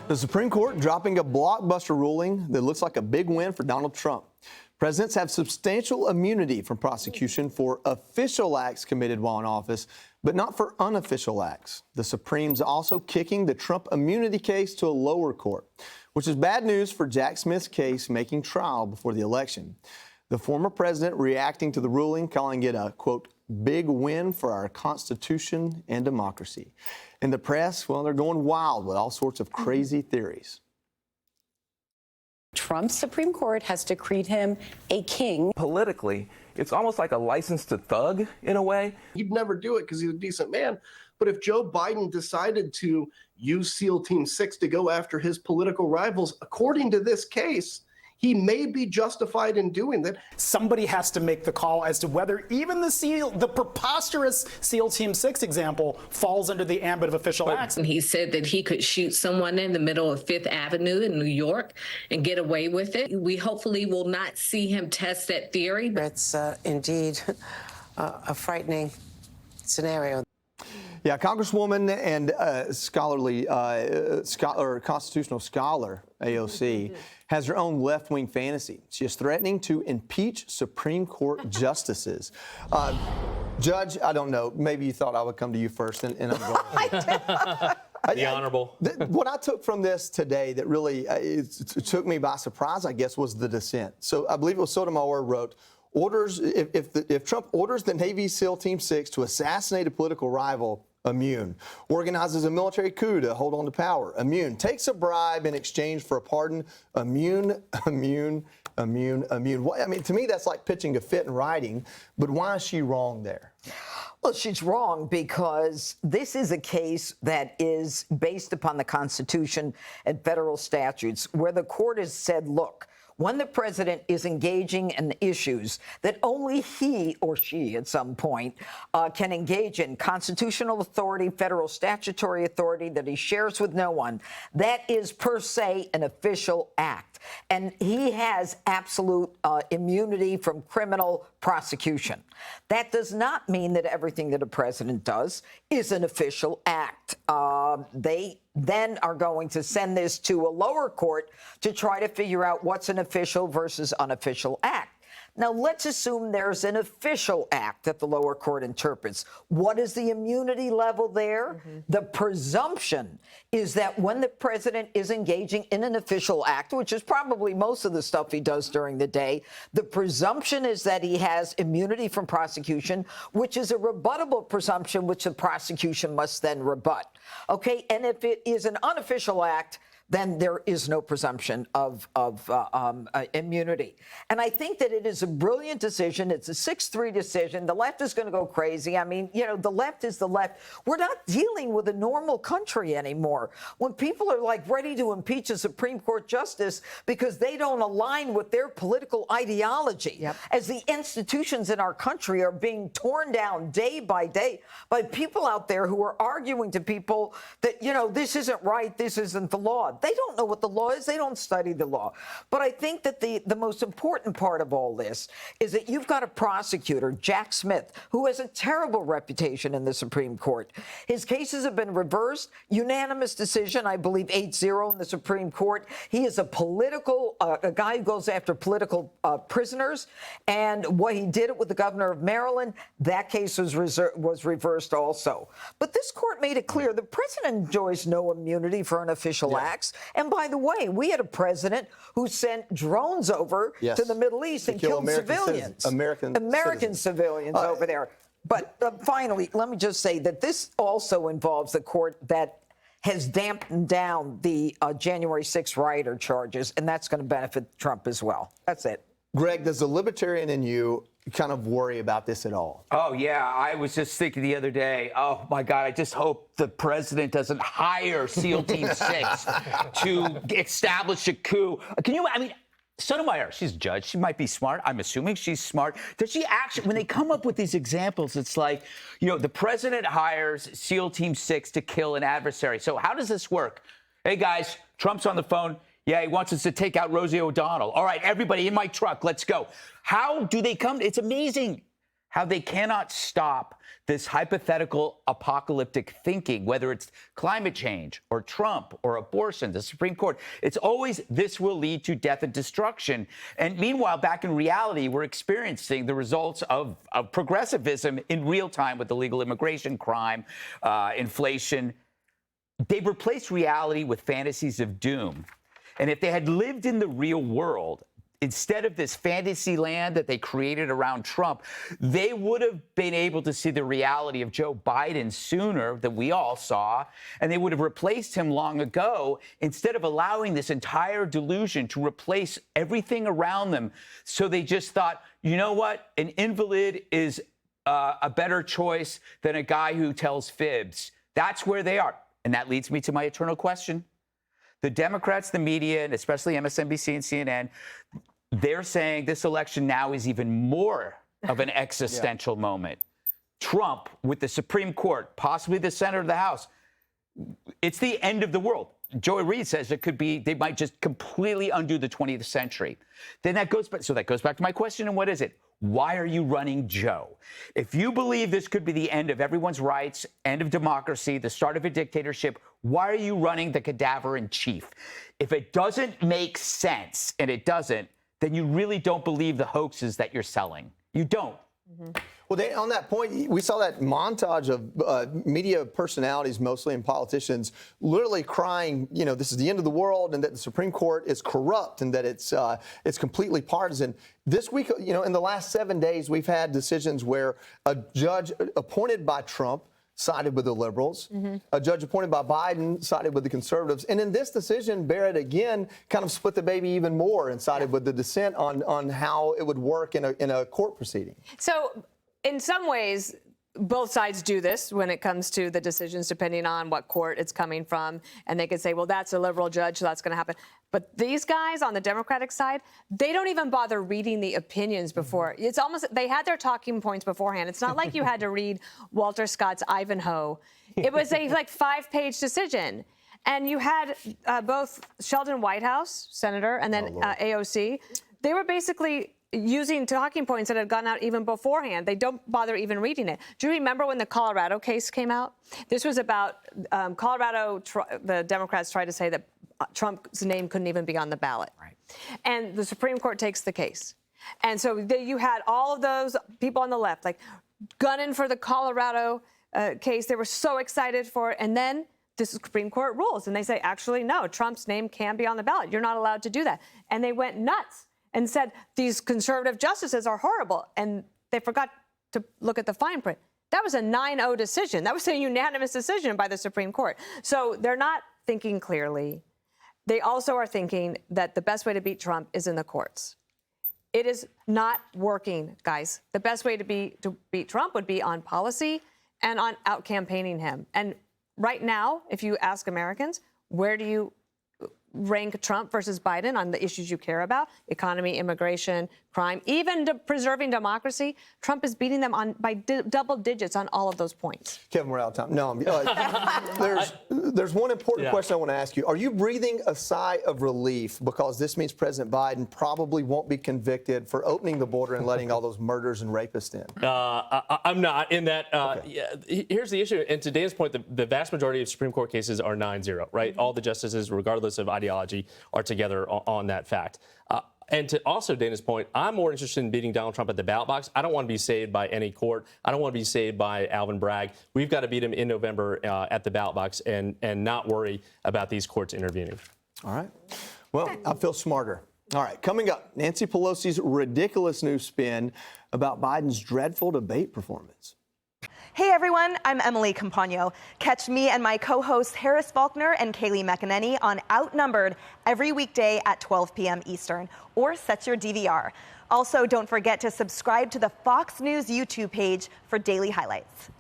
The Supreme Court dropping a blockbuster ruling that looks like a big win for Donald Trump. Presidents have substantial immunity from prosecution for official acts committed while in office, but not for unofficial acts. The Supreme's also kicking the Trump immunity case to a lower court, which is bad news for Jack Smith's case making trial before the election. The former president reacting to the ruling, calling it a, quote, big win for our Constitution and democracy. In the press, well, they're going wild with all sorts of crazy theories. Trump's Supreme Court has decreed him a king. Politically, it's almost like a license to thug in a way. He'd never do it because he's a decent man. But if Joe Biden decided to use SEAL Team 6 to go after his political rivals, according to this case, he may be justified in doing that. Somebody has to make the call as to whether even the preposterous SEAL Team 6 example falls under the ambit of official acts. He said that he could shoot someone in the middle of Fifth Avenue in New York and get away with it. We hopefully will not see him test that theory. It's indeed a frightening scenario. Yeah, Congresswoman and constitutional scholar, AOC, has her own left-wing fantasy. She is threatening to impeach Supreme Court justices. Judge, I don't know, maybe you thought I would come to you first, and I'm going to. The honorable. What I took from this today that really it took me by surprise, I guess, was the dissent. So I believe it was Sotomayor wrote, if Trump orders the Navy SEAL Team 6 to assassinate a political rival, immune. Organizes a military coup to hold on to power, immune. Takes a bribe in exchange for a pardon, immune, immune, immune, immune. I mean, to me, that's like pitching a fit in writing, but why is she wrong there? Well, she's wrong because this is a case that is based upon the Constitution and federal statutes where the court has said, look, when the president is engaging in issues that only he or she at some point can engage in, constitutional authority, federal statutory authority that he shares with no one, that is per se an official act. And he has absolute immunity from criminal prosecution. That does not mean that everything that a president does is an official act. They then are going to send this to a lower court to try to figure out what's an official versus unofficial act. Now, let's assume there's an official act that the lower court interprets. What is the immunity level there? The presumption is that when the president is engaging in an official act, which is probably most of the stuff he does during the day, the presumption is that he has immunity from prosecution, which is a rebuttable presumption, which the prosecution must then rebut. Okay, and if it is an unofficial act, then there is no presumption of immunity. And I think that it is a brilliant decision. It's a 6-3 decision. The left is going to go crazy. I mean, you know, the left is the left. We're not dealing with a normal country anymore. When people are like ready to impeach a Supreme Court justice because they don't align with their political ideology, as the institutions in our country are being torn down day by day by people out there who are arguing to people that, you know, this isn't right, this isn't the law. They don't know what the law is. They don't study the law. But I think that the most important part of all this is that you've got a prosecutor, Jack Smith, who has a terrible reputation in the Supreme Court. His cases have been reversed, unanimous decision, I believe 8-0 in the Supreme Court. He is a guy who goes after political prisoners. And what he did it with the governor of Maryland, that case was reversed also. But this court made it clear the president enjoys no immunity for unofficial acts. And by the way, we had a president who sent drones over to the Middle East and killed civilians. American civilians over there. But finally, let me just say that this also involves the court that has dampened down the January 6th rioter charges, and that's going to benefit Trump as well. That's it. Greg, does the libertarian in you kind of worry about this at all? Oh, yeah. I was just thinking the other day, oh, my God, I just hope the president doesn't hire SEAL Team 6 to establish a coup. I mean, Sotomayor, she's a judge. She might be smart. I'm assuming she's smart. Does she actually, when they come up with these examples, it's like, you know, the president hires SEAL Team 6 to kill an adversary. So how does this work? Hey, guys, Trump's on the phone. Yeah, he wants us to take out Rosie O'Donnell. All right, everybody in my truck, let's go. How do they come? It's amazing how they cannot stop this hypothetical apocalyptic thinking, whether it's climate change or Trump or abortion, the Supreme Court. It's always this will lead to death and destruction. And meanwhile, back in reality, we're experiencing the results of progressivism in real time with illegal immigration, crime, inflation. They've replaced reality with fantasies of doom. And if they had lived in the real world, instead of this fantasy land that they created around Trump, they would have been able to see the reality of Joe Biden sooner than we all saw, and they would have replaced him long ago instead of allowing this entire delusion to replace everything around them. So they just thought, you know what? An invalid is a better choice than a guy who tells fibs. That's where they are. And that leads me to my eternal question. The Democrats, the media, and especially MSNBC and CNN, they're saying this election now is even more of an existential moment. Trump with the Supreme Court, possibly the Senate or the House, it's the end of the world. Joey Reid says it could be, they might just completely undo the 20th century. Then that goes back, so that goes back to my question, and what is it? Why are you running Joe? If you believe this could be the end of everyone's rights, end of democracy, the start of a dictatorship, why are you running the cadaver in chief? If it doesn't make sense, and it doesn't, then you really don't believe the hoaxes that you're selling. You don't. Mm-hmm. Well, on that point, we saw that montage of media personalities, mostly and politicians, literally crying, you know, this is the end of the world and that the Supreme Court is corrupt and that it's completely partisan. This week, you know, in the last 7 days, we've had decisions where a judge appointed by Trump sided with the liberals. Mm-hmm. A judge appointed by Biden sided with the conservatives. And in this decision, Barrett again kind of split the baby even more and sided with the dissent on how it would work in a court proceeding. So in some ways, both sides do this when it comes to the decisions, depending on what court it's coming from. And they could say, well, that's a liberal judge, so that's going to happen. But these guys on the Democratic side, they don't even bother reading the opinions before. It's almost, they had their talking points beforehand. It's not like you had to read Walter Scott's Ivanhoe. It was a like 5-page decision. And you had both Sheldon Whitehouse, senator, and then AOC. They were basically using talking points that had gone out even beforehand. They don't bother even reading it. Do you remember when the Colorado case came out? This was about Colorado. The Democrats tried to say that Trump's name couldn't even be on the ballot. Right. And the Supreme Court takes the case. And so you had all of those people on the left, like gunning for the Colorado case. They were so excited for it. And then the Supreme Court rules. And they say, actually, no, Trump's name can be on the ballot. You're not allowed to do that. And they went nuts and said these conservative justices are horrible. And they forgot to look at the fine print. That was a 9-0 decision. That was a unanimous decision by the Supreme Court. So they're not thinking clearly. They also are thinking that the best way to beat Trump is in the courts. It is not working, guys. The best way to beat Trump would be on policy and on out-campaigning him. And right now, if you ask Americans, where do you rank Trump versus Biden on the issues you care about? Economy, immigration, crime, even preserving democracy. Trump is beating them by double digits on all of those points. Kevin, we're out of time. No, there's one important question I want to ask you. Are you breathing a sigh of relief because this means President Biden probably won't be convicted for opening the border and letting all those murders and rapists in? I'm not in that. Okay. Here's the issue. And to Dan's point, the vast majority of Supreme Court cases are 9-0, right? Mm-hmm. All the justices, regardless of ideology, are together on that fact. And to also Dana's point, I'm more interested in beating Donald Trump at the ballot box. I don't want to be saved by any court. I don't want to be saved by Alvin Bragg. We've got to beat him in November at the ballot box and not worry about these courts intervening. All right. Well, I feel smarter. All right. Coming up, Nancy Pelosi's ridiculous new spin about Biden's dreadful debate performance. Hey everyone, I'm Emily Campagno. Catch me and my co-hosts Harris Faulkner and Kaylee McEnany on Outnumbered every weekday at 12 p.m. Eastern, or set your DVR. Also, don't forget to subscribe to the Fox News YouTube page for daily highlights.